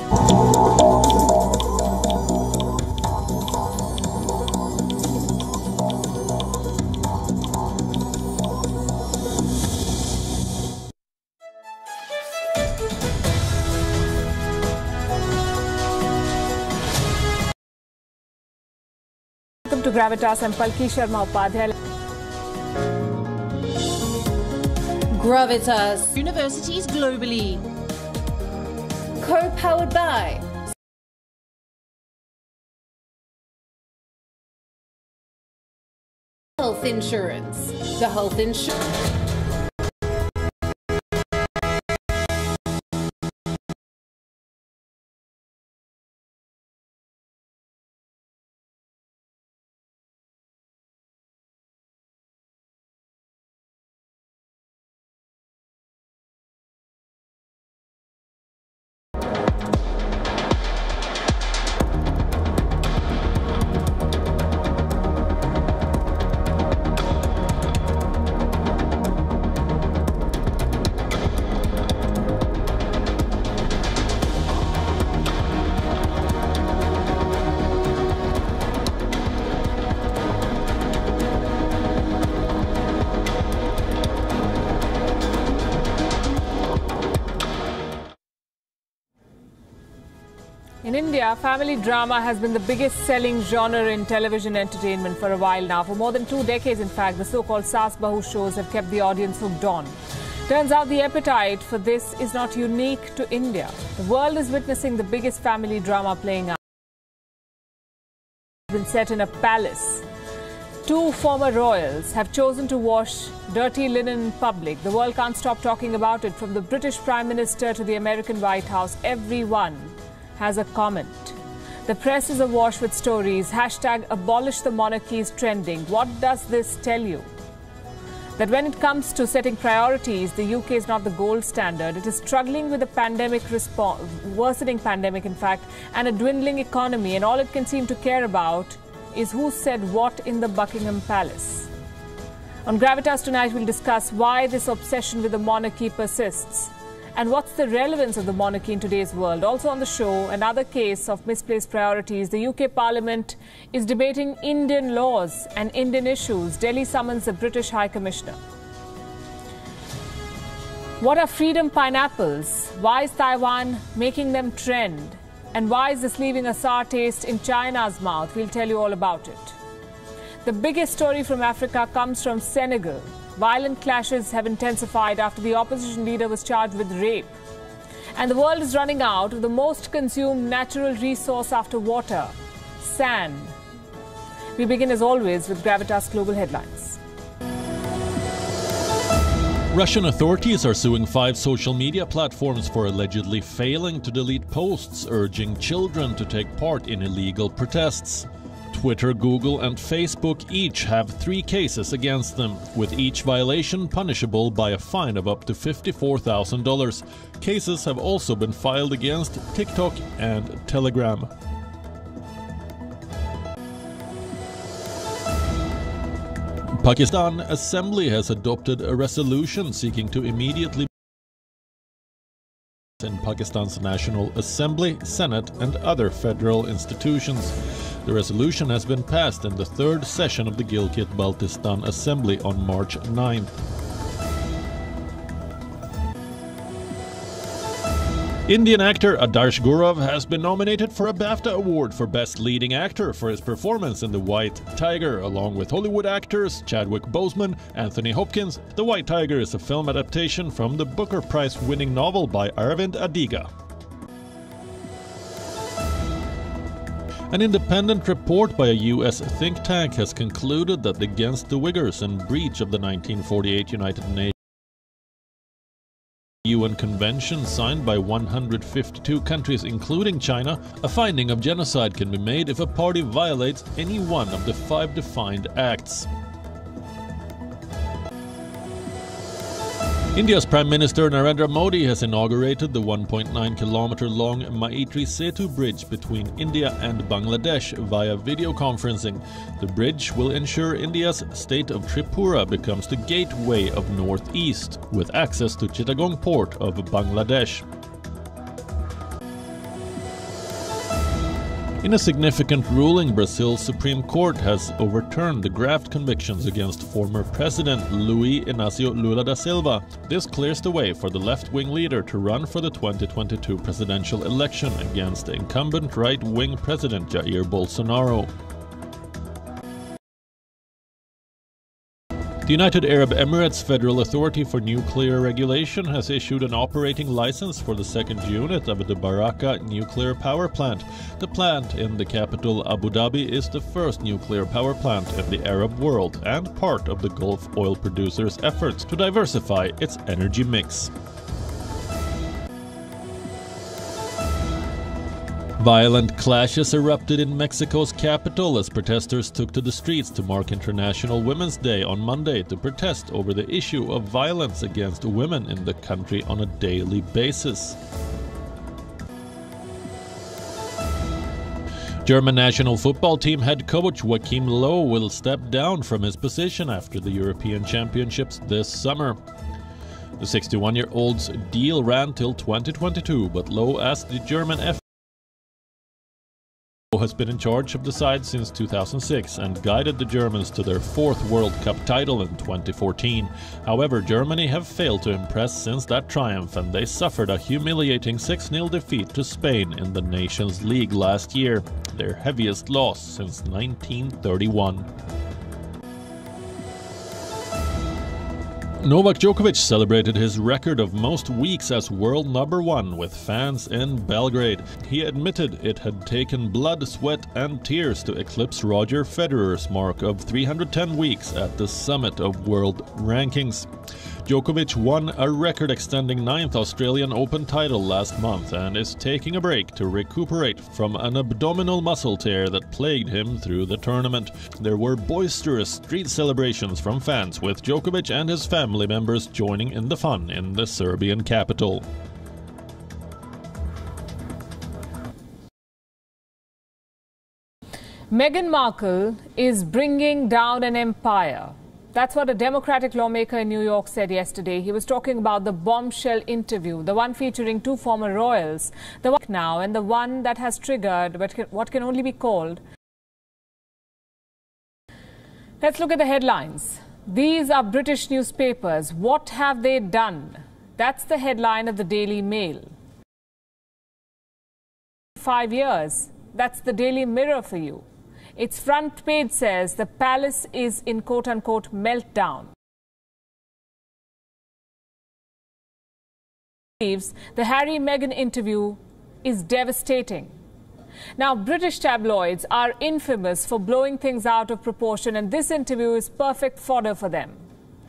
Welcome to Gravitas. I'm Palki Sharma Upadhyay. Gravitas. Universities globally. Co-powered by Health Insurance. The Health Insurance. In India, family drama has been the biggest selling genre in television entertainment for a while now. For more than 2 decades, in fact, the so-called Saas Bahu shows have kept the audience hooked on. Turns out the appetite for this is not unique to India. The world is witnessing the biggest family drama playing out. It's been set in a palace. 2 former royals have chosen to wash dirty linen in public. The world can't stop talking about it. From the British Prime Minister to the American White House, everyone has a comment. The press is awash with stories. Hashtag abolish the monarchy is trending. What does this tell you? That when it comes to setting priorities, the UK is not the gold standard. It is struggling with a pandemic response, worsening pandemic in fact, and a dwindling economy, and all it can seem to care about is who said what in the Buckingham Palace. On Gravitas tonight, we'll discuss why this obsession with the monarchy persists and what's the relevance of the monarchy in today's world. Also on the show, another case of misplaced priorities. The UK Parliament is debating Indian laws and Indian issues. Delhi summons the British High Commissioner. What are freedom pineapples? Why is Taiwan making them trend? And why is this leaving a sour taste in China's mouth? We'll tell you all about it. The biggest story from Africa comes from Senegal. Violent clashes have intensified after the opposition leader was charged with rape. And the world is running out of the most consumed natural resource after water, sand. We begin as always with Gravitas Global Headlines. Russian authorities are suing 5 social media platforms for allegedly failing to delete posts urging children to take part in illegal protests. Twitter, Google and Facebook each have 3 cases against them, with each violation punishable by a fine of up to $54,000. Cases have also been filed against TikTok and Telegram. Pakistan Assembly has adopted a resolution seeking to immediately in Pakistan's National Assembly, Senate and other federal institutions. The resolution has been passed in the 3rd session of the Gilgit-Baltistan Assembly on March 9th. Indian actor Adarsh Gaurav has been nominated for a BAFTA Award for Best Leading Actor for his performance in The White Tiger, along with Hollywood actors Chadwick Boseman, Anthony Hopkins. The White Tiger is a film adaptation from the Booker Prize-winning novel by Aravind Adiga. An independent report by a U.S. think tank has concluded that against the Uyghurs in breach of the 1948 United Nations UN Convention signed by 152 countries including China, a finding of genocide can be made if a party violates any one of the 5 defined acts. India's Prime Minister Narendra Modi has inaugurated the 1.9-kilometer-long Maitri Setu bridge between India and Bangladesh via video conferencing. The bridge will ensure India's state of Tripura becomes the gateway of northeast, with access to Chittagong port of Bangladesh. In a significant ruling, Brazil's Supreme Court has overturned the graft convictions against former President Luiz Inácio Lula da Silva. This clears the way for the left-wing leader to run for the 2022 presidential election against incumbent right-wing President Jair Bolsonaro. The United Arab Emirates Federal Authority for Nuclear Regulation has issued an operating license for the second unit of the Baraka nuclear power plant. The plant in the capital Abu Dhabi is the first nuclear power plant in the Arab world and part of the Gulf oil producers' efforts to diversify its energy mix. Violent clashes erupted in Mexico's capital as protesters took to the streets to mark International Women's Day on Monday to protest over the issue of violence against women in the country on a daily basis. German national football team head coach Joachim Low will step down from his position after the European Championships this summer. The 61-year-old's deal ran till 2022, but Low asked the German FA has been in charge of the side since 2006 and guided the Germans to their fourth World Cup title in 2014. However, Germany have failed to impress since that triumph, and they suffered a humiliating 6-0 defeat to Spain in the Nations League last year, their heaviest loss since 1931. Novak Djokovic celebrated his record of most weeks as world #1 with fans in Belgrade. He admitted it had taken blood, sweat and tears to eclipse Roger Federer's mark of 310 weeks at the summit of world rankings. Djokovic won a record-extending 9th Australian Open title last month and is taking a break to recuperate from an abdominal muscle tear that plagued him through the tournament. There were boisterous street celebrations from fans, with Djokovic and his family members joining in the fun in the Serbian capital. Meghan Markle is bringing down an empire. That's what a Democratic lawmaker in New York said yesterday. He was talking about the bombshell interview, the one featuring two former royals, the one now and the one that has triggered what can only be called. Let's look at the headlines. These are British newspapers. What have they done? That's the headline of the Daily Mail. 5 years. That's the Daily Mirror for you. Its front page says the palace is in quote-unquote meltdown. The Harry-Meghan interview is devastating. Now, British tabloids are infamous for blowing things out of proportion, and this interview is perfect fodder for them.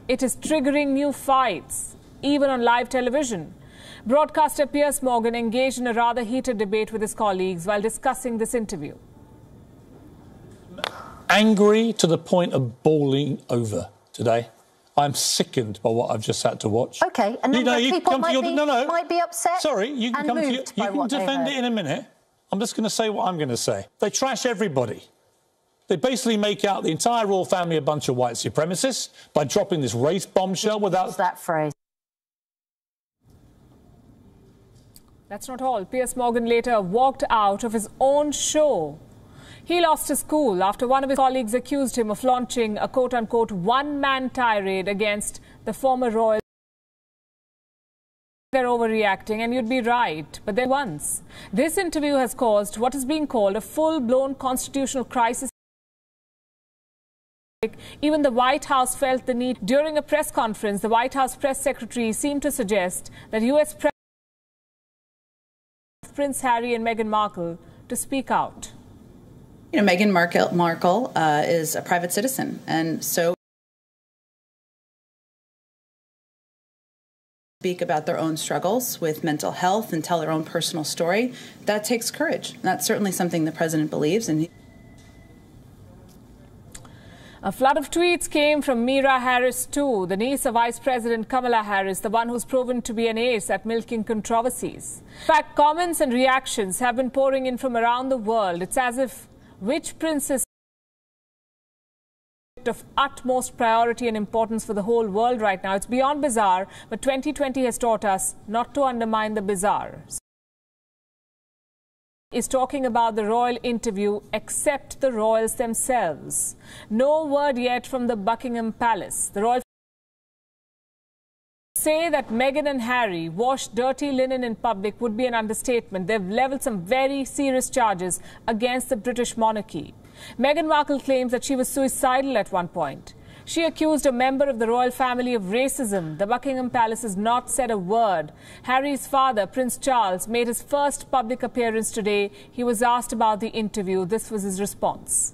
It is triggering new fights, even on live television. Broadcaster Piers Morgan engaged in a rather heated debate with his colleagues while discussing this interview. Angry to the point of boiling over today. I'm sickened by what I've just had to watch. OK, a number of people might be upset. Sorry, you can come to you can defend it in a minute. I'm just going to say what I'm going to say. They trash everybody. They basically make out the entire royal family a bunch of white supremacists by dropping this race bombshell without... that phrase. That's not all. Piers Morgan later walked out of his own show. He lost his cool after one of his colleagues accused him of launching a quote-unquote one-man tirade against the former royal. They're overreacting, and you'd be right, but then once. This interview has caused what is being called a full-blown constitutional crisis. Even the White House felt the need. During a press conference, the White House press secretary seemed to suggest that U.S. President Prince Harry and Meghan Markle to speak out. You know, Meghan Markle is a private citizen, and so speak about their own struggles with mental health and tell their own personal story. That takes courage. And that's certainly something the president believes in. A flood of tweets came from Mira Harris too, the niece of Vice President Kamala Harris, the one who's proven to be an ace at milking controversies. In fact, comments and reactions have been pouring in from around the world. It's as if which princess of utmost priority and importance for the whole world right now. It's beyond bizarre, but 2020 has taught us not to undermine the bizarre. is talking about the royal interview except the royals themselves. No word yet from the Buckingham Palace. The royal say that Meghan and Harry washed dirty linen in public would be an understatement. They've leveled some very serious charges against the British monarchy. Meghan Markle claims that she was suicidal at one point. She accused a member of the royal family of racism. The Buckingham Palace has not said a word. Harry's father, Prince Charles, made his first public appearance today. He was asked about the interview. This was his response.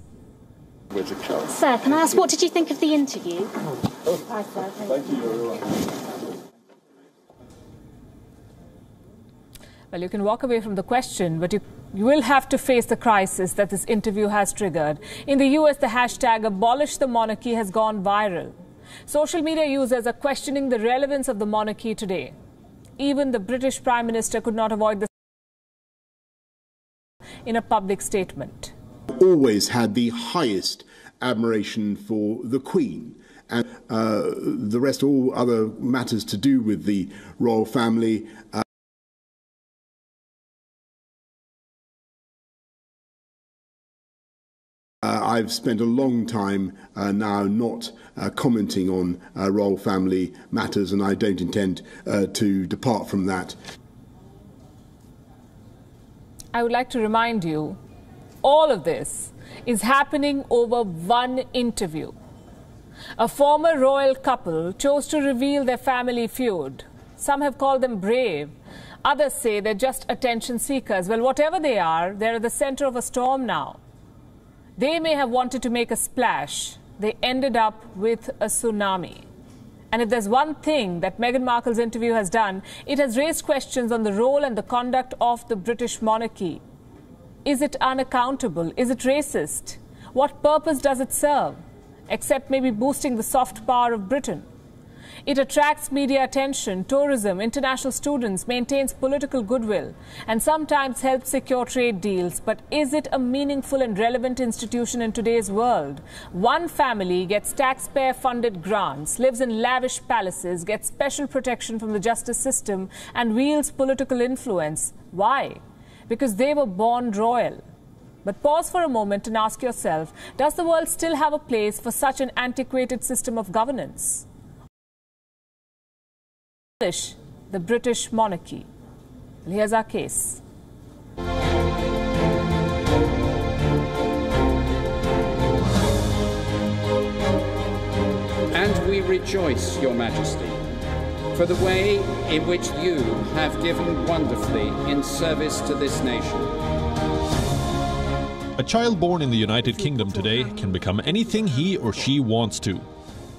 Sir, can I ask, what did you think of the interview? Hi, sir. Thank you. Well, you can walk away from the question, but you will have to face the crisis that this interview has triggered. In the US, the hashtag abolish the monarchy has gone viral. Social media users are questioning the relevance of the monarchy today. Even the British Prime Minister could not avoid this in a public statement. Always had the highest admiration for the Queen. And the rest, all other matters to do with the royal family, I've spent a long time now not commenting on royal family matters, and I don't intend to depart from that. I would like to remind you, all of this is happening over one interview. A former royal couple chose to reveal their family feud. Some have called them brave. Others say they're just attention seekers. Well, whatever they are, they're at the center of a storm now. They may have wanted to make a splash. They ended up with a tsunami. And if there's one thing that Meghan Markle's interview has done, it has raised questions on the role and the conduct of the British monarchy. Is it unaccountable? Is it racist? What purpose does it serve? Except maybe boosting the soft power of Britain. It attracts media attention, tourism, international students, maintains political goodwill, and sometimes helps secure trade deals. But is it a meaningful and relevant institution in today's world? One family gets taxpayer-funded grants, lives in lavish palaces, gets special protection from the justice system, and wields political influence. Why? Because they were born royal. But pause for a moment and ask yourself, does the world still have a place for such an antiquated system of governance? The British monarchy. Here's our case. And we rejoice, Your Majesty, for the way in which you have given wonderfully in service to this nation. A child born in the United Kingdom today can become anything he or she wants to.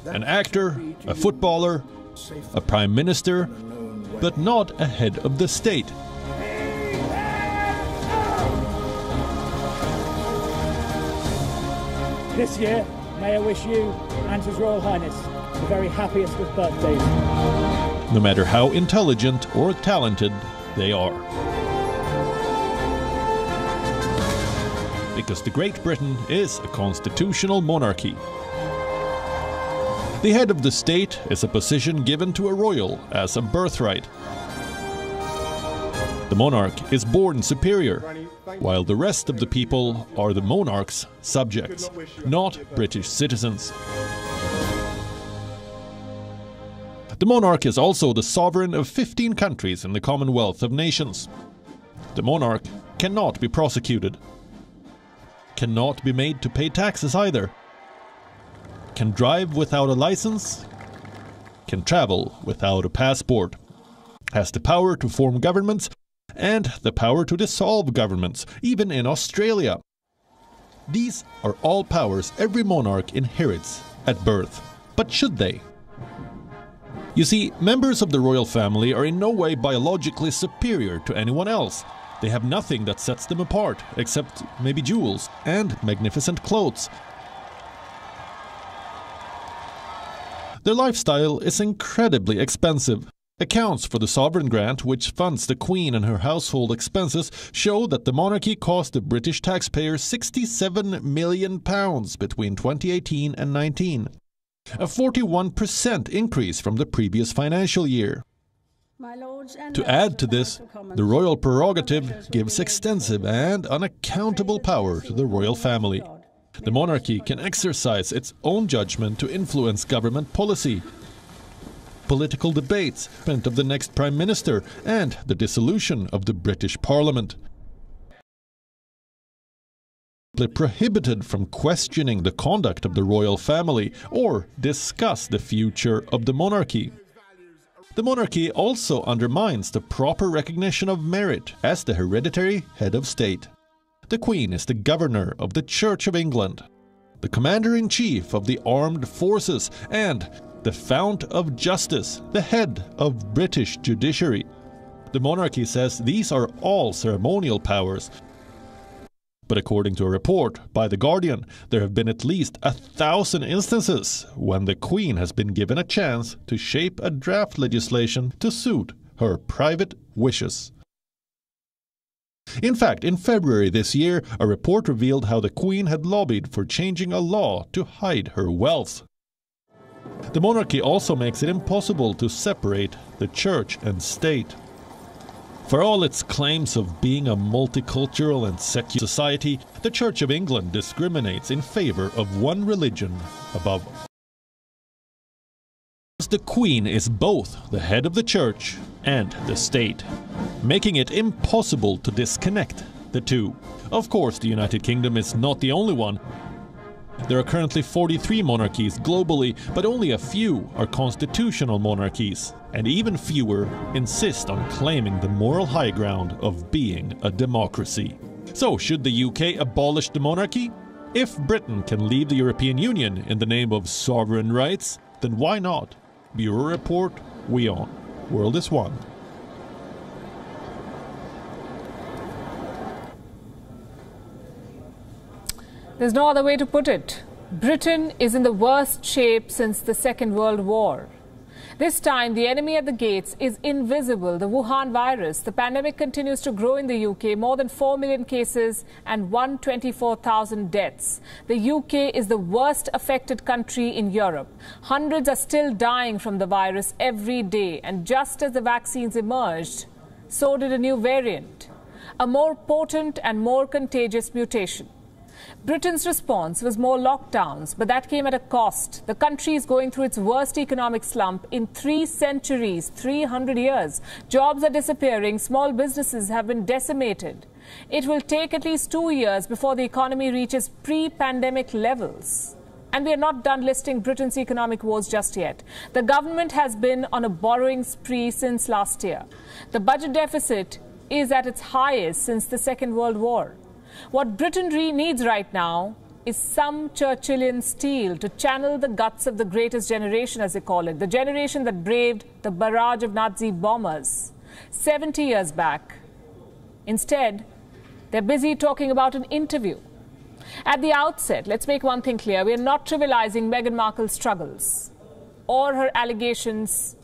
An actor, a footballer, a prime minister, but not a head of the state. This year, may I wish you and His Royal Highness the very happiest of birthdays. No matter how intelligent or talented they are. Because the Great Britain is a constitutional monarchy. The head of the state is a position given to a royal as a birthright. The monarch is born superior, while the rest of the people are the monarch's subjects, not British citizens. The monarch is also the sovereign of 15 countries in the Commonwealth of Nations. The monarch cannot be prosecuted, cannot be made to pay taxes either, can drive without a license, can travel without a passport, has the power to form governments and the power to dissolve governments, even in Australia. These are all powers every monarch inherits at birth. But should they? You see, members of the royal family are in no way biologically superior to anyone else. They have nothing that sets them apart, except maybe jewels and magnificent clothes. Their lifestyle is incredibly expensive. Accounts for the sovereign grant, which funds the Queen and her household expenses, show that the monarchy cost the British taxpayer £67 million between 2018 and 19, a 41% increase from the previous financial year. To add to this, the royal prerogative gives extensive and unaccountable power to the royal family. The monarchy can exercise its own judgment to influence government policy, political debates, appointment of the next Prime Minister, and the dissolution of the British Parliament. Prohibited from questioning the conduct of the royal family or discuss the future of the monarchy. The monarchy also undermines the proper recognition of merit as the hereditary head of state. The Queen is the governor of the Church of England, the commander-in-chief of the armed forces, and the fount of justice, the head of British judiciary. The monarchy says these are all ceremonial powers. But according to a report by The Guardian, there have been at least 1,000 instances when the Queen has been given a chance to shape a draft legislation to suit her private wishes. In fact, in February this year, a report revealed how the Queen had lobbied for changing a law to hide her wealth. The monarchy also makes it impossible to separate the church and state. For all its claims of being a multicultural and secular society, the Church of England discriminates in favor of one religion above all. The Queen is both the head of the Church and the state, making it impossible to disconnect the two. Of course, the United Kingdom is not the only one. There are currently 43 monarchies globally, but only a few are constitutional monarchies, and even fewer insist on claiming the moral high ground of being a democracy. So, should the UK abolish the monarchy? If Britain can leave the European Union in the name of sovereign rights, then why not? Bureau Report, WION. World is one. There's no other way to put it. Britain is in the worst shape since the Second World War. This time, the enemy at the gates is invisible, the Wuhan virus. The pandemic continues to grow in the UK, more than 4 million cases and 124,000 deaths. The UK is the worst affected country in Europe. Hundreds are still dying from the virus every day, and just as the vaccines emerged, so did a new variant, a more potent and more contagious mutation. Britain's response was more lockdowns, but that came at a cost. The country is going through its worst economic slump in 3 centuries, 300 years. Jobs are disappearing, small businesses have been decimated. It will take at least 2 years before the economy reaches pre-pandemic levels. And we are not done listing Britain's economic woes just yet. The government has been on a borrowing spree since last year. The budget deficit is at its highest since the Second World War. What Britain needs right now is some Churchillian steel to channel the guts of the greatest generation, as they call it, the generation that braved the barrage of Nazi bombers 70 years back. Instead, they're busy talking about an interview. At the outset, let's make one thing clear. We are not trivializing Meghan Markle's struggles or her allegations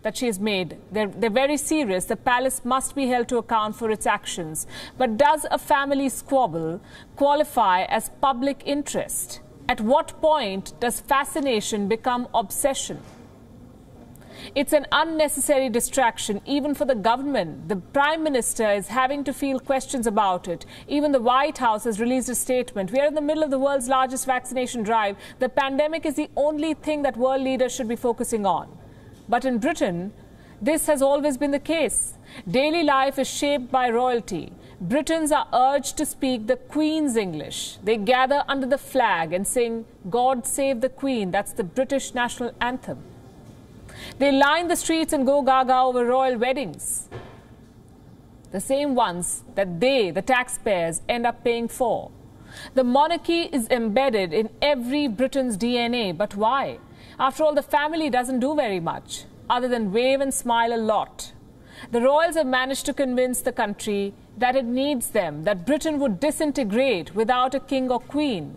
that she has made. They're very serious. The palace must be held to account for its actions. But does a family squabble qualify as public interest? At what point does fascination become obsession? It's an unnecessary distraction, even for the government. The Prime Minister is having to field questions about it. Even the White House has released a statement. We are in the middle of the world's largest vaccination drive. The pandemic is the only thing that world leaders should be focusing on. But in Britain, this has always been the case. Daily life is shaped by royalty. Britons are urged to speak the Queen's English. They gather under the flag and sing, "God Save the Queen." That's the British national anthem. They line the streets and go gaga over royal weddings. The same ones that they, the taxpayers, end up paying for. The monarchy is embedded in every Briton's DNA. But why? After all, the family doesn't do very much, other than wave and smile a lot. The royals have managed to convince the country that it needs them, that Britain would disintegrate without a king or queen.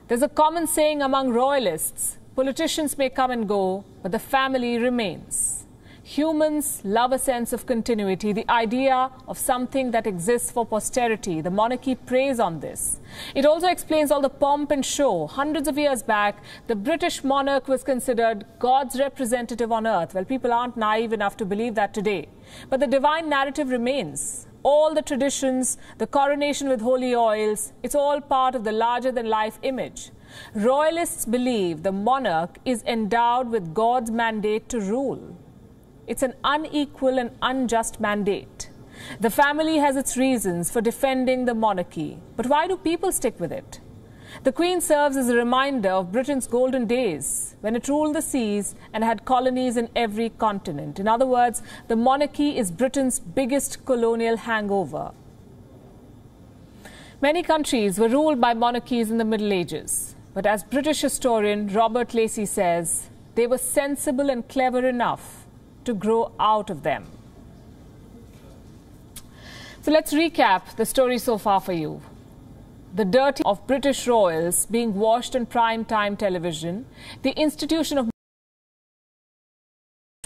There's a common saying among royalists: politicians may come and go, but the family remains. Humans love a sense of continuity, the idea of something that exists for posterity. The monarchy preys on this. It also explains all the pomp and show. Hundreds of years back, the British monarch was considered God's representative on earth. Well, people aren't naive enough to believe that today. But the divine narrative remains. All the traditions, the coronation with holy oils, it's all part of the larger-than-life image. Royalists believe the monarch is endowed with God's mandate to rule. It's an unequal and unjust mandate. The family has its reasons for defending the monarchy. But why do people stick with it? The Queen serves as a reminder of Britain's golden days, when it ruled the seas and had colonies in every continent. In other words, the monarchy is Britain's biggest colonial hangover. Many countries were ruled by monarchies in the Middle Ages. But as British historian Robert Lacey says, they were sensible and clever enough to grow out of them. So let's recap the story so far for you. The dirty of British royals being washed on prime-time television, the institution of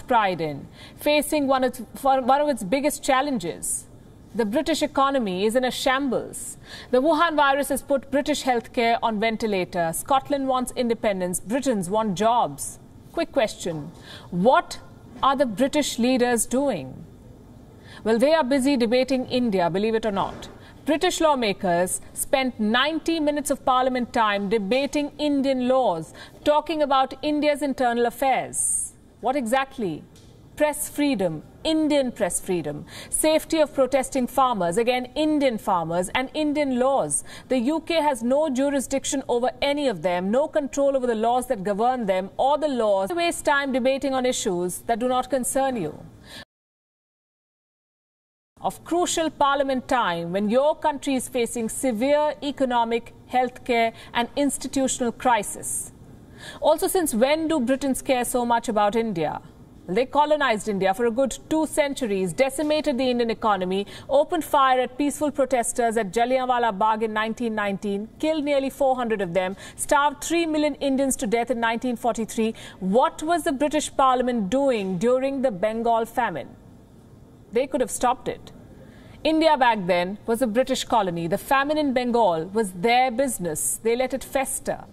pride in, facing one of its biggest challenges. The British economy is in a shambles. The Wuhan virus has put British healthcare on ventilator. Scotland wants independence. Britons want jobs. Quick question. What are the British leaders doing? Well, they are busy debating India, believe it or not. British lawmakers spent 90 minutes of Parliament time debating Indian laws, talking about India's internal affairs. What exactly? Press freedom, Indian press freedom, safety of protesting farmers, again Indian farmers, and Indian laws. The UK has no jurisdiction over any of them, no control over the laws that govern them or the laws. Why waste time debating on issues that do not concern you? Of crucial Parliament time when your country is facing severe economic, healthcare and institutional crisis. Also, since when do Britons care so much about India? They colonized India for a good 2 centuries, decimated the Indian economy, opened fire at peaceful protesters at Jallianwala Bagh in 1919, killed nearly 400 of them, starved 3 million Indians to death in 1943. What was the British Parliament doing during the Bengal famine? They could have stopped it. India back then was a British colony. The famine in Bengal was their business. They let it fester.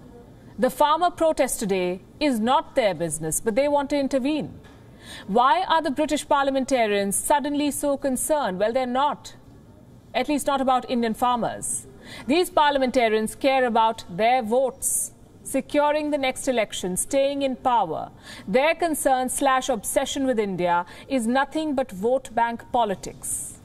The farmer protest today is not their business, but they want to intervene. Why are the British parliamentarians suddenly so concerned? Well, they're not. At least not about Indian farmers. These parliamentarians care about their votes, securing the next election, staying in power. Their concern/obsession with India is nothing but vote bank politics.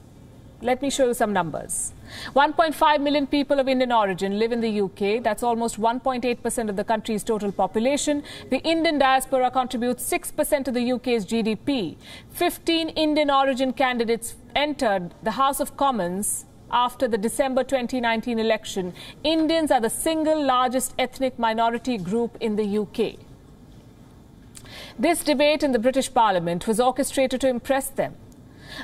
Let me show you some numbers. 1.5 million people of Indian origin live in the UK. That's almost 1.8% of the country's total population. The Indian diaspora contributes 6% of the UK's GDP. 15 Indian origin candidates entered the House of Commons after the December 2019 election. Indians are the single largest ethnic minority group in the UK. This debate in the British Parliament was orchestrated to impress them.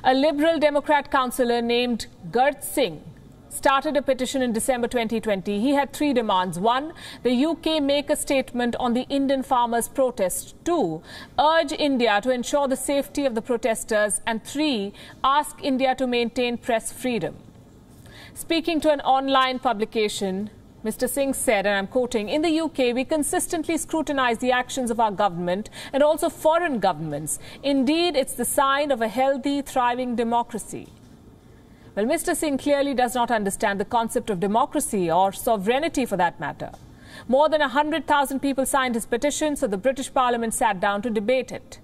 A Liberal Democrat councillor named Gurt Singh started a petition in December 2020. He had 3 demands. 1, the UK make a statement on the Indian farmers' protest. 2, urge India to ensure the safety of the protesters. And 3, ask India to maintain press freedom. Speaking to an online publication, Mr. Singh said, and I'm quoting, "In the UK, we consistently scrutinize the actions of our government and also foreign governments. Indeed, it's the sign of a healthy, thriving democracy." Well, Mr. Singh clearly does not understand the concept of democracy or sovereignty for that matter. More than 100,000 people signed his petition, so the British Parliament sat down to debate it.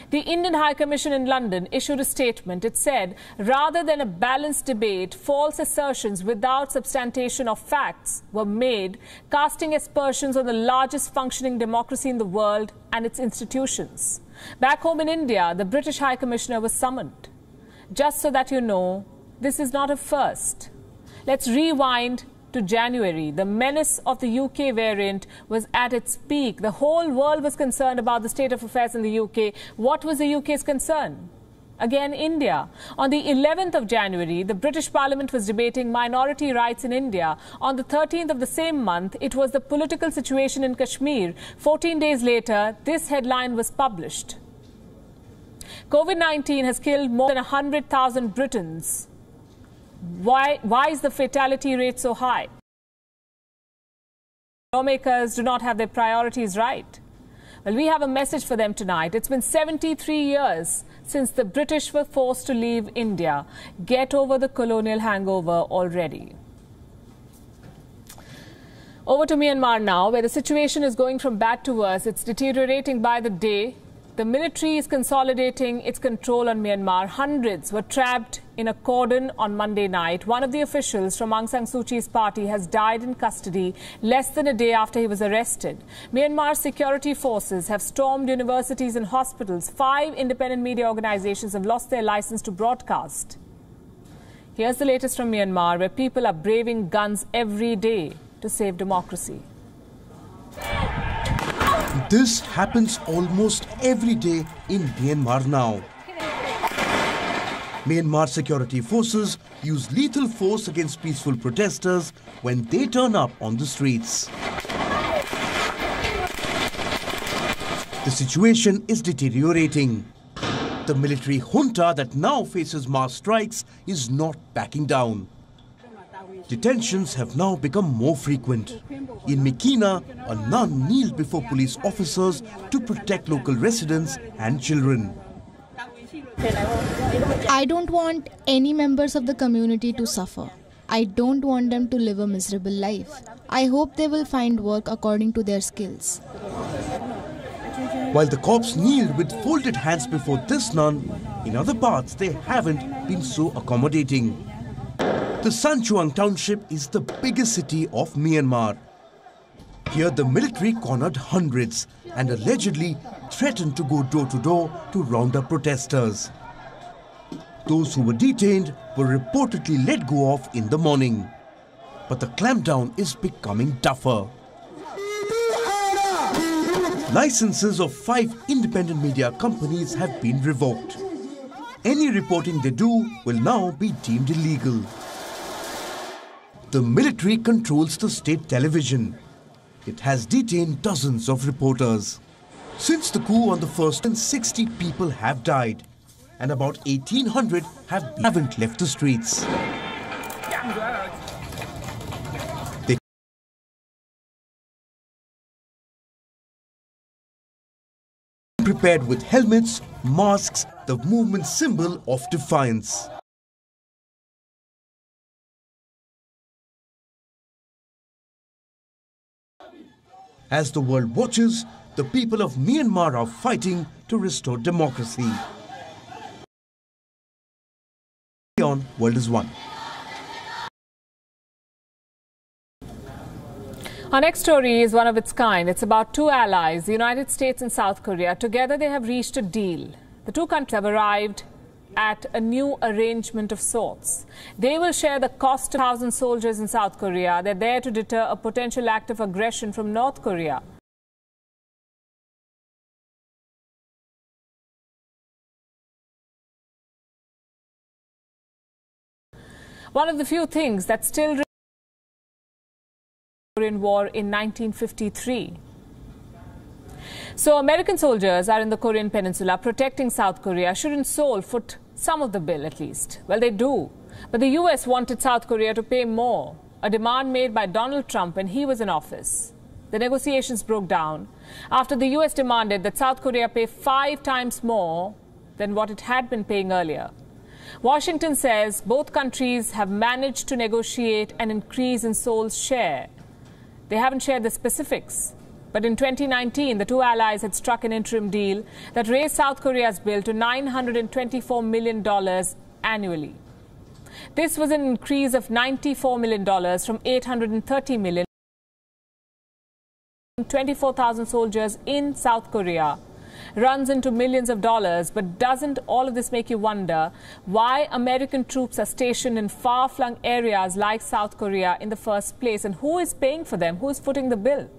The Indian High Commission in London issued a statement. It said, rather than a balanced debate, false assertions without substantiation of facts were made, casting aspersions on the largest functioning democracy in the world and its institutions. Back home in India, the British High Commissioner was summoned. Just so that you know, this is not a first. Let's rewind to January. The menace of the UK variant was at its peak. The whole world was concerned about the state of affairs in the UK. What was the UK's concern? Again, India. On the 11th of January, the British Parliament was debating minority rights in India. On the 13th of the same month, it was the political situation in Kashmir. 14 days later, this headline was published. COVID-19 has killed more than 100,000 Britons. Why is the fatality rate so high? Lawmakers do not have their priorities right. Well, we have a message for them tonight. It's been 73 years since the British were forced to leave India. Get over the colonial hangover already. Over to Myanmar now, where the situation is going from bad to worse. It's deteriorating by the day. The military is consolidating its control on Myanmar. Hundreds were trapped in a cordon on Monday night. One of the officials from Aung San Suu Kyi's party has died in custody less than a day after he was arrested. Myanmar's security forces have stormed universities and hospitals. 5 independent media organizations have lost their license to broadcast. Here's the latest from Myanmar, where people are braving guns every day to save democracy. This happens almost every day in Myanmar now. Myanmar security forces use lethal force against peaceful protesters when they turn up on the streets. The situation is deteriorating. The military junta that now faces mass strikes is not backing down. Detentions have now become more frequent. In Mekina, a nun kneeled before police officers to protect local residents and children. I don't want any members of the community to suffer. I don't want them to live a miserable life. I hope they will find work according to their skills. While the cops kneeled with folded hands before this nun, in other parts they haven't been so accommodating. The Sanchuang township is the biggest city of Myanmar. Here the military cornered hundreds and allegedly threatened to go door to door to round up protesters. Those who were detained were reportedly let go of in the morning. But the clampdown is becoming tougher. Licenses of 5 independent media companies have been revoked. Any reporting they do will now be deemed illegal. The military controls the state television. It has detained dozens of reporters. Since the coup on the 1st, 60 people have died, and about 1,800 haven't left the streets. They prepared with helmets, masks, the movement's symbol of defiance. As the world watches, the people of Myanmar are fighting to restore democracy. WION World is One. Our next story is one of its kind. It's about 2 allies, the United States and South Korea. Together they have reached a deal. The 2 countries have arrived at a new arrangement of sorts. They will share the cost of 1,000 soldiers in South Korea. They're there to deter a potential act of aggression from North Korea. One of the few things that still remains the Korean War in 1953. So American soldiers are in the Korean Peninsula protecting South Korea. Shouldn't Seoul foot some of the bill at least? Well, they do. But the US wanted South Korea to pay more, a demand made by Donald Trump when he was in office. The negotiations broke down after the US demanded that South Korea pay 5 times more than what it had been paying earlier. Washington says both countries have managed to negotiate an increase in Seoul's share. They haven't shared the specifics. But in 2019, the 2 allies had struck an interim deal that raised South Korea's bill to $924 million annually. This was an increase of $94 million from $830 million. 24,000 soldiers in South Korea runs into millions of dollars. But doesn't all of this make you wonder why American troops are stationed in far-flung areas like South Korea in the first place? And who is paying for them? Who is footing the bill?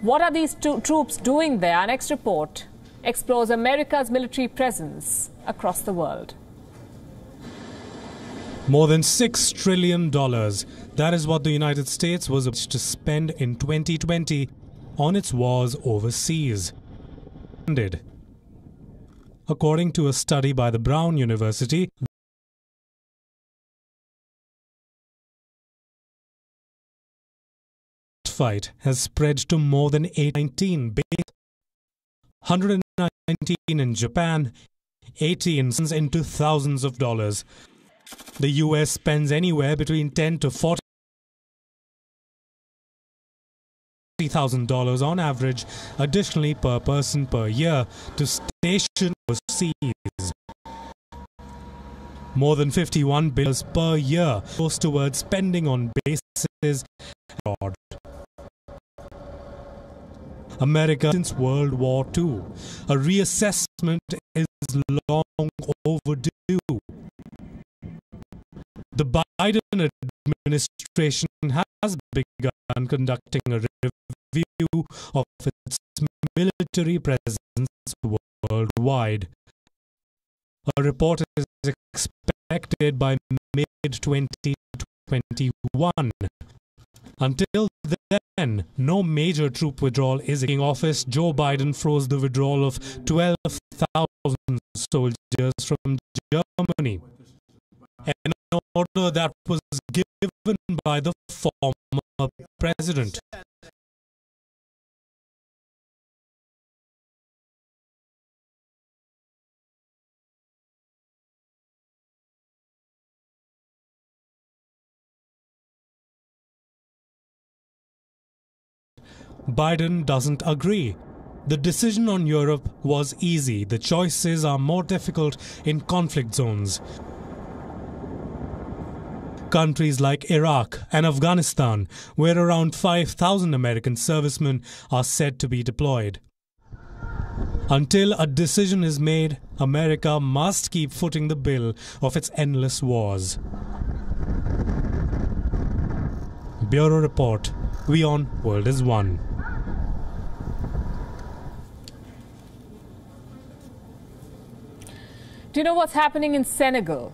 What are these troops doing there? Our next report explores America's military presence across the world. More than $6 trillion. That is what the United States was about to spend in 2020 on its wars overseas. According to a study by the Brown University, the fight has spread to more than 119 119 in Japan, 80 into thousands of dollars. The US spends anywhere between $10,000 to $40,000 on average additionally per person per year to station overseas. More than $51 billion per year goes towards spending on bases abroad. America since World War II. A reassessment is long overdue. The Biden administration has begun conducting a review of its military presence worldwide. A report is expected by mid-2021. Until then, no major troop withdrawal is in office. Joe Biden froze the withdrawal of 12,000 soldiers from Germany, an order that was given by the former president. Biden doesn't agree. The decision on Europe was easy. The choices are more difficult in conflict zones. Countries like Iraq and Afghanistan, where around 5,000 American servicemen are said to be deployed. Until a decision is made, America must keep footing the bill of its endless wars. Bureau Report. WION World is One. Do you know what's happening in Senegal?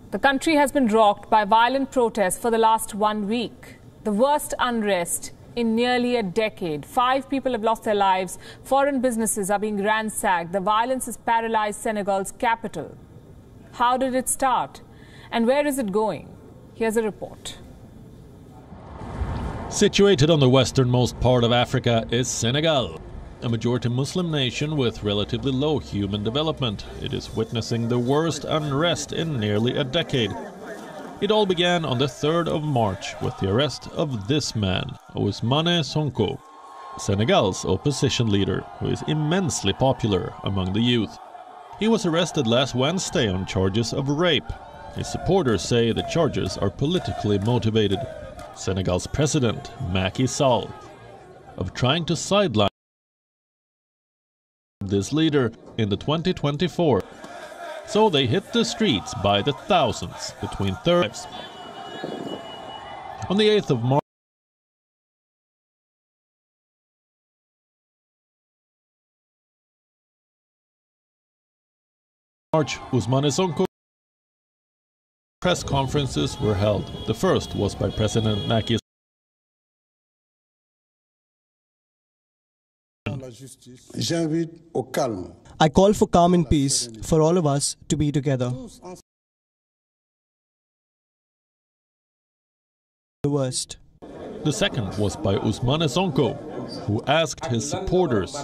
The country has been rocked by violent protests for the last 1 week. The worst unrest in nearly a decade. 5 people have lost their lives. Foreign businesses are being ransacked. The violence has paralyzed Senegal's capital. How did it start? And where is it going? Here's a report. Situated on the westernmost part of Africa is Senegal. A majority Muslim nation with relatively low human development, it is witnessing the worst unrest in nearly a decade. It all began on the 3rd of March with the arrest of this man, Ousmane Sonko, Senegal's opposition leader, who is immensely popular among the youth. He was arrested last Wednesday on charges of rape. His supporters say the charges are politically motivated. Senegal's president, Macky Sall, of trying to sideline this leader in the 2024. So they hit the streets by the thousands between Thursdays. On the 8th of March, Ousmane Sonko press conferences were held. The first was by President Macky Sall. I call for calm and peace for all of us to be together. The worst. The second was by Ousmane Sonko, who asked his supporters.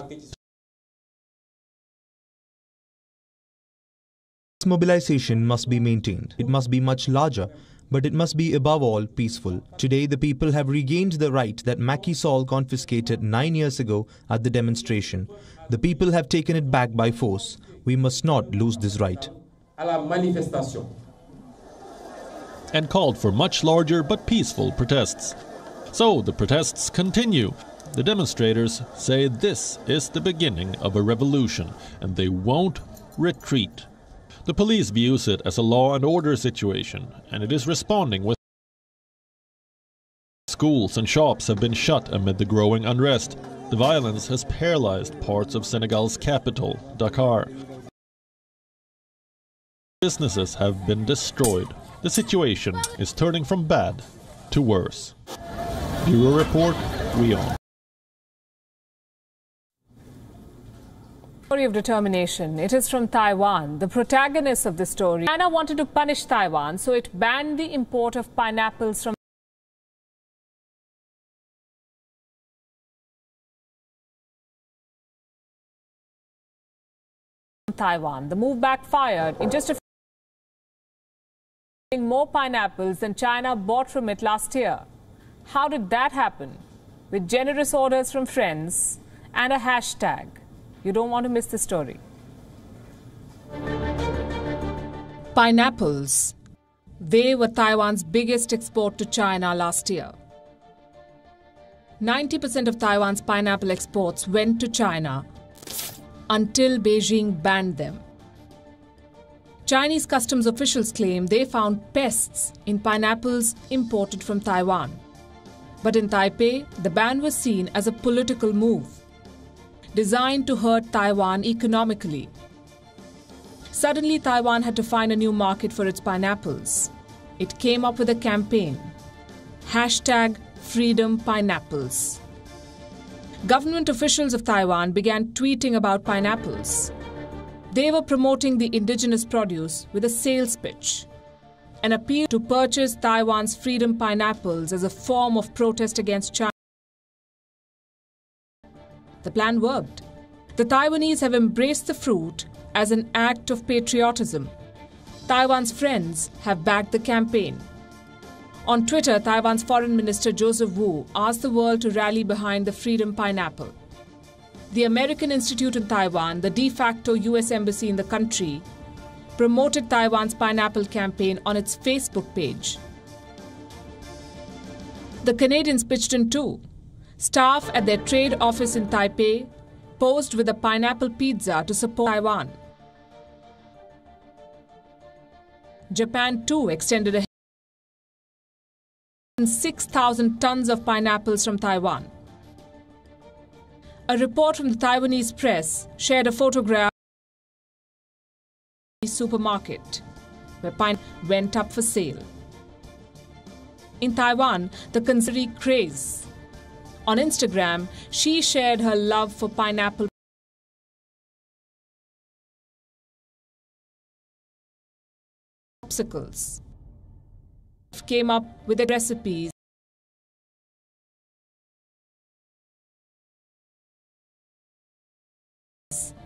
Mobilization must be maintained. It must be much larger, but it must be above all peaceful. Today the people have regained the right that Macky Sall confiscated 9 years ago at the demonstration. The people have taken it back by force. We must not lose this right. And called for much larger but peaceful protests. So the protests continue. The demonstrators say this is the beginning of a revolution and they won't retreat. The police views it as a law and order situation, and it is responding with schools and shops have been shut amid the growing unrest. The violence has paralyzed parts of Senegal's capital, Dakar. Businesses have been destroyed. The situation is turning from bad to worse. Bureau Report, WION. Story of determination. It is from Taiwan. The protagonist of the story. China wanted to punish Taiwan, so it banned the import of pineapples from Taiwan. The move backfired. In just a few more pineapples than China bought from it last year. How did that happen? With generous orders from friends and a hashtag. You don't want to miss the story. Pineapples. They were Taiwan's biggest export to China last year. 90% of Taiwan's pineapple exports went to China until Beijing banned them. Chinese customs officials claim they found pests in pineapples imported from Taiwan. But in Taipei, the ban was seen as a political move, designed to hurt Taiwan economically. Suddenly, Taiwan had to find a new market for its pineapples. It came up with a campaign, #FreedomPineapples. Government officials of Taiwan began tweeting about pineapples. They were promoting the indigenous produce with a sales pitch, an appeal to purchase Taiwan's freedom pineapples as a form of protest against China. The plan worked. The Taiwanese have embraced the fruit as an act of patriotism. Taiwan's friends have backed the campaign. On Twitter, Taiwan's Foreign Minister Joseph Wu asked the world to rally behind the freedom pineapple. The American Institute in Taiwan, the de facto US embassy in the country, promoted Taiwan's pineapple campaign on its Facebook page. The Canadians pitched in too. Staff at their trade office in Taipei posed with a pineapple pizza to support Taiwan. Japan too extended a 6,000 tons of pineapples from Taiwan. A report from the Taiwanese press shared a photograph of a supermarket where pineapple went up for sale. In Taiwan, the consumer craze. On Instagram, she shared her love for pineapple popsicles. Came up with the recipes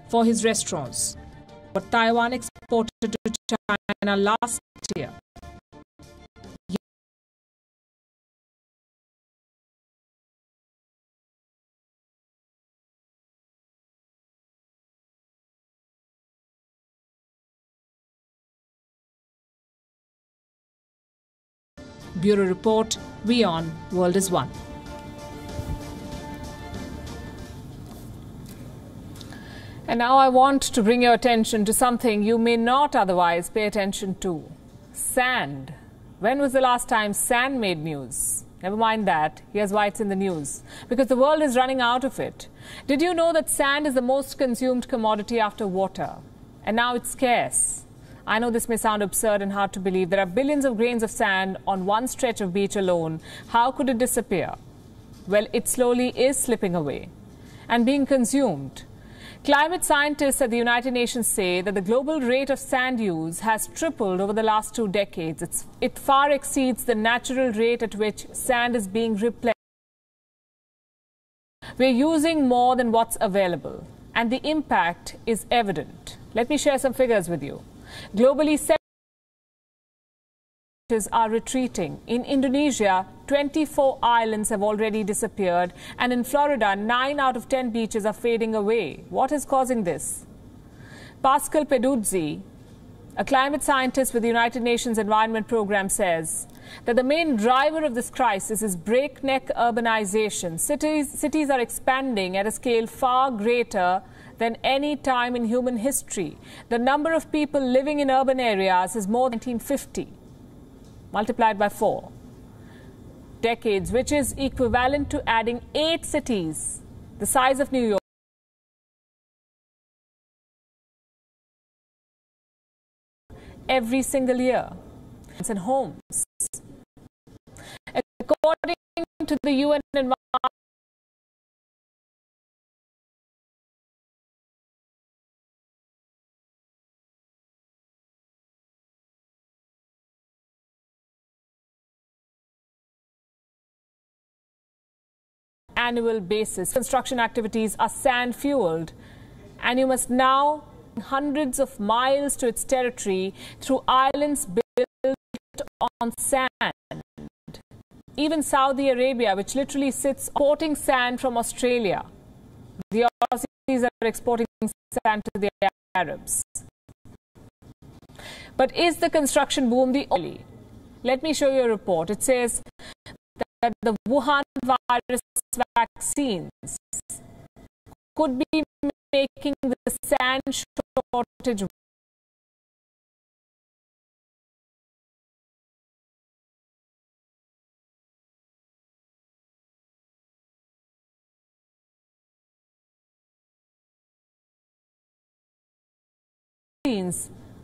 for his restaurants. What Taiwan exported to China last year. Bureau Report, WION, World is One. And now I want to bring your attention to something you may not otherwise pay attention to. Sand. When was the last time sand made news? Never mind that. Here's why it's in the news. Because the world is running out of it. Did you know that sand is the most consumed commodity after water? And now it's scarce. I know this may sound absurd and hard to believe. There are billions of grains of sand on one stretch of beach alone. How could it disappear? Well, it slowly is slipping away and being consumed. Climate scientists at the United Nations say that the global rate of sand use has tripled over the last 2 decades. It far exceeds the natural rate at which sand is being replenished. We're using more than what's available, and the impact is evident. Let me share some figures with you. Globally, are retreating. In Indonesia, 24 islands have already disappeared, and in Florida, 9 out of 10 beaches are fading away. What is causing this? Pascal Peduzzi, a climate scientist with the United Nations Environment Programme, says that the main driver of this crisis is breakneck urbanization. Cities are expanding at a scale far greater than any time in human history. The number of people living in urban areas is more than 1950, multiplied by 4 decades, which is equivalent to adding 8 cities the size of New York every single year. And homes. According to the UN Environment annual basis. Construction activities are sand-fueled, and you must now hundreds of miles to its territory through islands built on sand. Even Saudi Arabia, which literally sits importing sand from Australia. The Aussies are exporting sand to the Arabs. But is the construction boom the only? Let me show you a report. It says that the Wuhan virus vaccines could be making the sand shortage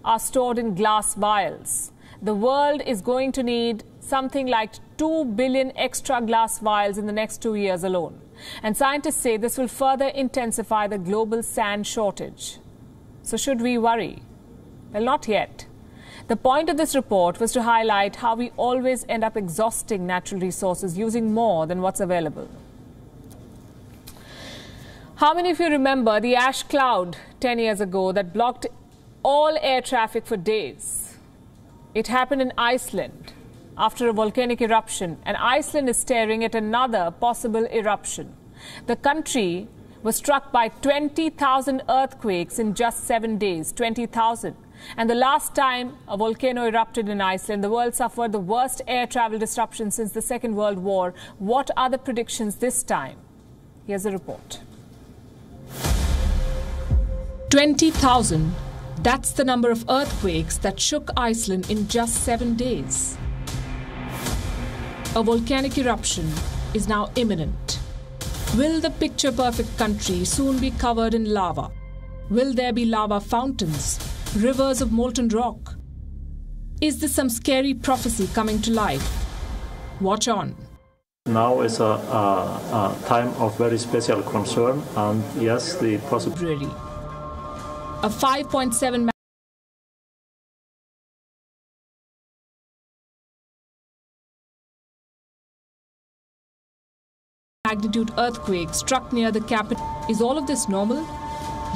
are stored in glass vials. The world is going to need something like 2 billion extra glass vials in the next 2 years alone. And scientists say this will further intensify the global sand shortage. So should we worry? Well, not yet. The point of this report was to highlight how we always end up exhausting natural resources, using more than what's available. How many of you remember the ash cloud 10 years ago that blocked all air traffic for days? It happened in Iceland after a volcanic eruption, and Iceland is staring at another possible eruption. The country was struck by 20,000 earthquakes in just 7 days, 20,000. And the last time a volcano erupted in Iceland, the world suffered the worst air travel disruption since the Second World War. What are the predictions this time? Here's a report. 20,000. That's the number of earthquakes that shook Iceland in just 7 days. A volcanic eruption is now imminent. Will the picture-perfect country soon be covered in lava? Will there be lava fountains, rivers of molten rock? Is this some scary prophecy coming to life? Watch on. Now is a time of very special concern, and yes, the possibility. A 5.7 magnitude earthquake struck near the capital. Is all of this normal?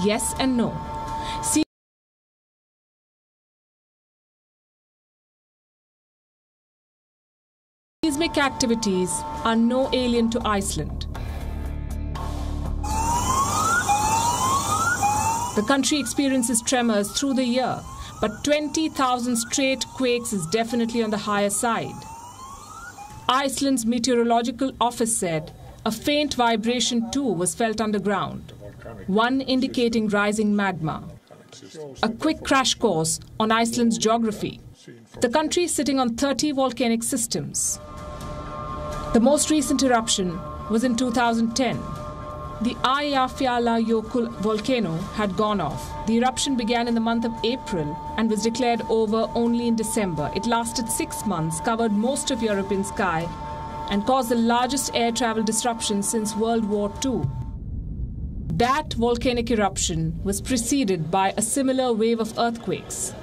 Yes and no. Seismic activities are no alien to Iceland. The country experiences tremors through the year, but 20,000 straight quakes is definitely on the higher side. Iceland's meteorological office said a faint vibration too was felt underground, one indicating rising magma. A quick crash course on Iceland's geography. The country is sitting on 30 volcanic systems. The most recent eruption was in 2010. The Eyjafjallajökull volcano had gone off. The eruption began in the month of April and was declared over only in December. It lasted 6 months, covered most of European sky, and caused the largest air travel disruption since World War II. That volcanic eruption was preceded by a similar wave of earthquakes.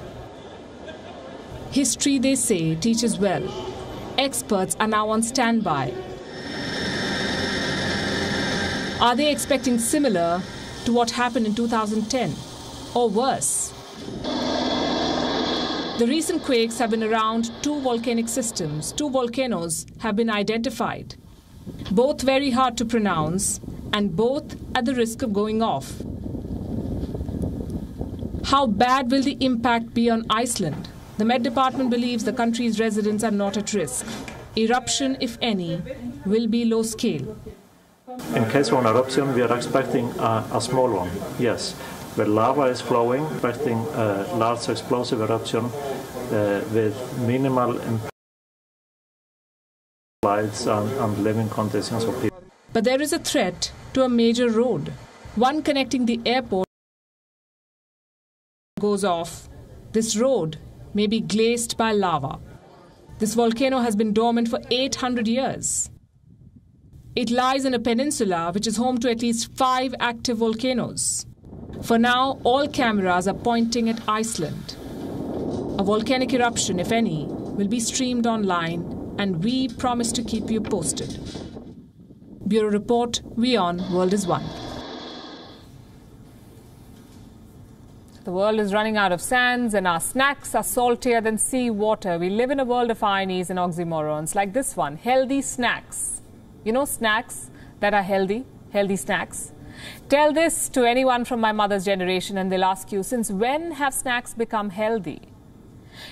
History, they say, teaches well. Experts are now on standby. Are they expecting similar to what happened in 2010, or worse? The recent quakes have been around 2 volcanic systems. 2 volcanoes have been identified, both very hard to pronounce and both at the risk of going off. How bad will the impact be on Iceland? The Met Department believes the country's residents are not at risk. Eruption, if any, will be low scale. In case of an eruption, we are expecting a small one, yes. Where lava is flowing, expecting a large explosive eruption with minimal lives and living conditions of people. But there is a threat to a major road. One connecting the airport goes off. This road may be glazed by lava. This volcano has been dormant for 800 years. It lies in a peninsula which is home to at least 5 active volcanoes. For now, all cameras are pointing at Iceland. A volcanic eruption, if any, will be streamed online, and we promise to keep you posted. Bureau Report, WION World is One. The world is running out of sands and our snacks are saltier than sea water. We live in a world of ironies and oxymorons like this one, healthy snacks. You know, snacks that are healthy snacks. Tell this to anyone from my mother's generation and they'll ask you, since when have snacks become healthy?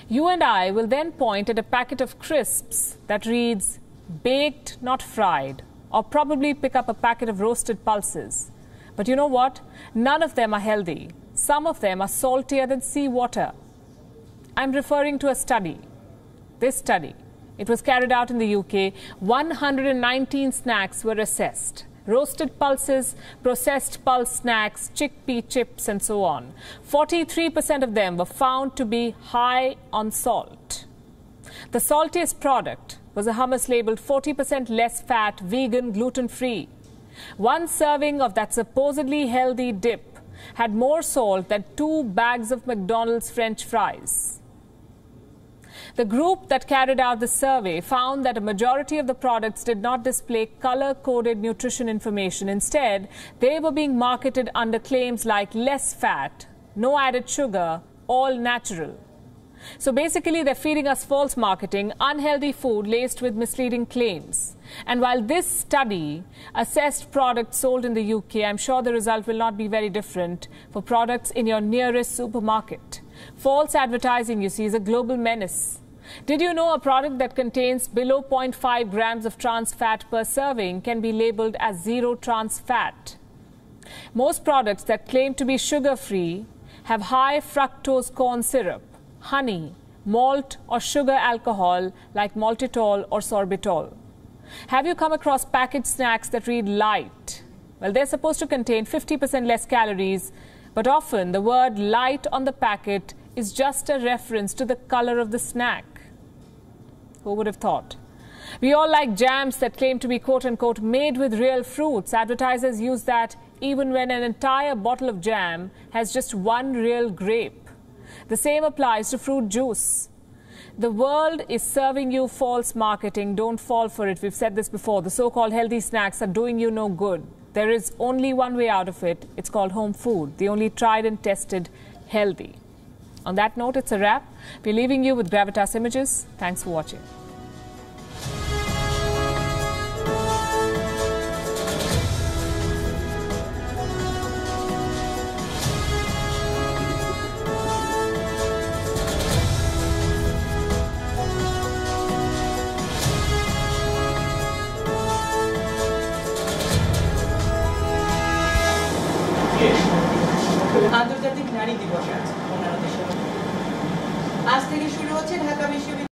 You and I will then point at a packet of crisps that reads, baked, not fried, or probably pick up a packet of roasted pulses. But you know what? None of them are healthy. Some of them are saltier than seawater. I'm referring to a study. This study, it was carried out in the UK. 119 snacks were assessed. Roasted pulses, processed pulse snacks, chickpea chips and so on. 43% of them were found to be high on salt. The saltiest product was a hummus labelled 40% less fat, vegan, gluten-free. One serving of that supposedly healthy dip had more salt than 2 bags of McDonald's French fries. The group that carried out the survey found that a majority of the products did not display color-coded nutrition information. Instead, they were being marketed under claims like less fat, no added sugar, all natural. So basically, they're feeding us false marketing, unhealthy food laced with misleading claims. And while this study assessed products sold in the UK, I'm sure the result will not be very different for products in your nearest supermarket. False advertising, you see, is a global menace. Did you know a product that contains below 0.5 grams of trans fat per serving can be labelled as zero trans fat? Most products that claim to be sugar-free have high fructose corn syrup, honey, malt or sugar alcohol like maltitol or sorbitol. Have you come across packaged snacks that read light? Well, they're supposed to contain 50% less calories, but often the word light on the packet is just a reference to the color of the snack. Who would have thought? We all like jams that claim to be quote-unquote made with real fruits. Advertisers use that even when an entire bottle of jam has just one real grape. The same applies to fruit juice. The world is serving you false marketing. Don't fall for it. We've said this before. The so-called healthy snacks are doing you no good. There is only one way out of it. It's called home food, the only tried and tested healthy. On that note, it's a wrap. We're leaving you with Gravitas images. Thanks for watching. আন্তর্জাতিক নারী দিবস আজ থেকে শুরু হচ্ছে ঢাকা বিশ্ববিদ্যালয়